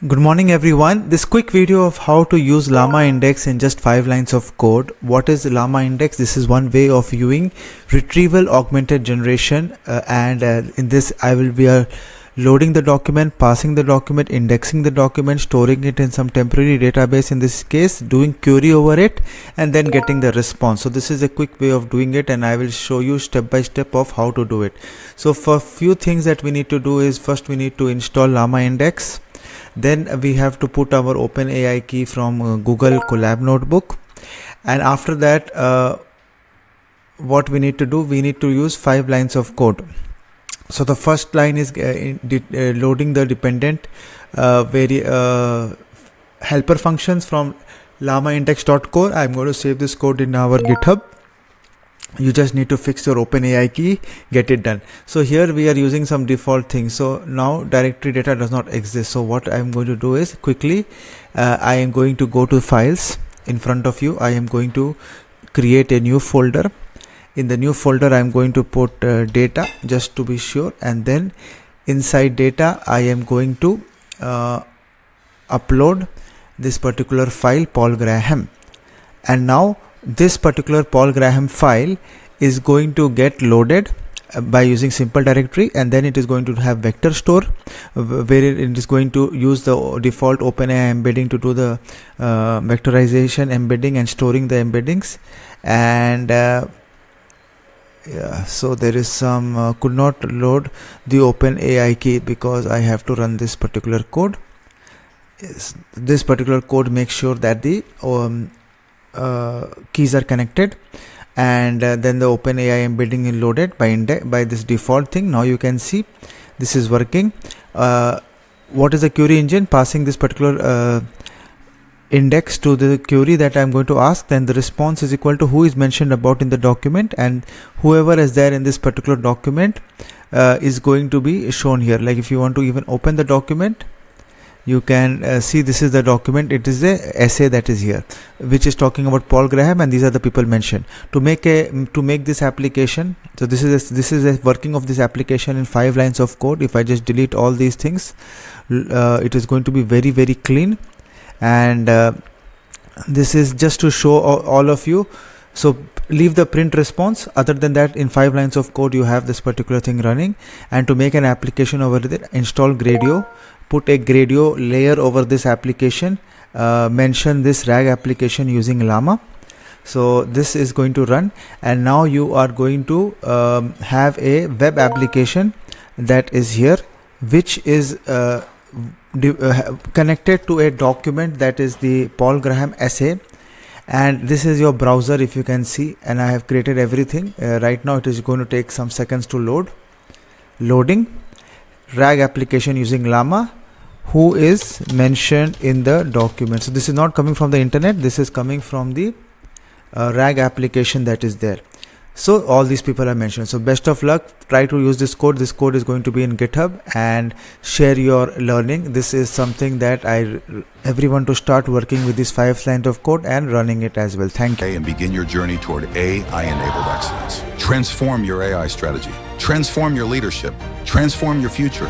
Good morning everyone. This quick video of how to use LlamaIndex in just 5 lines of code. What is LlamaIndex? This is one way of viewing Retrieval-Augmented Generation in this I will be loading the document, passing the document, indexing the document, storing it in some temporary database, in this case doing query over it, and then getting the response. So this is a quick way of doing it, and I will show you step by step of how to do it. So for few things that we need to do is, first we need to install LlamaIndex. Then we have to put our OpenAI key from Google Colab notebook, and after that what we need to do, we need to use 5 lines of code. So the first line is loading the dependent helper functions from LlamaIndex.core. I'm going to save this code in our GitHub. You just need to fix your OpenAI key, get it done. So here we are using some default things. So now directory data does not exist. So what I'm going to do is quickly I am going to go to files in front of you. I am going to create a new folder. In the new folder I'm going to put data just to be sure, and then inside data I am going to upload this particular file, Paul Graham. And now this particular Paul Graham file is going to get loaded by using simple directory, and then it is going to have vector store where it is going to use the default OpenAI embedding to do the vectorization, embedding, and storing the embeddings. And yeah, so there is some could not load the OpenAI key because I have to run this particular code. Yes, this particular code makes sure that the keys are connected, and then the OpenAI embedding is loaded by this default thing. Now you can see this is working. What is the query engine? Passing this particular index to the query that I'm going to ask, then the response is equal to who is mentioned about in the document, and whoever is there in this particular document is going to be shown here. Like if you want to even open the document, you can see this is the document. It is a essay that is here, which is talking about Paul Graham, and these are the people mentioned. To make this application, so this is a working of this application in 5 lines of code. If I just delete all these things, it is going to be very, very clean. And this is just to show all of you. So leave the print response. Other than that, in 5 lines of code you have this particular thing running. And to make an application over there, install Gradio, put a Gradio layer over this application, mention this RAG application using Llama. So this is going to run, and now you are going to have a web application that is here, which is connected to a document that is the Paul Graham essay. And this is your browser, if you can see, and I have created everything. Right now it is going to take some seconds to loading RAG application using Llama, who is mentioned in the document. So this is not coming from the internet, this is coming from the RAG application that is there. So all these people are mentioned. So best of luck, try to use this code. This code is going to be in GitHub, and share your learning. This is something that everyone to start working with this 5 lines of code and running it as well. Thank you. And begin your journey toward AI-enabled excellence. Transform your AI strategy. Transform your leadership. Transform your future.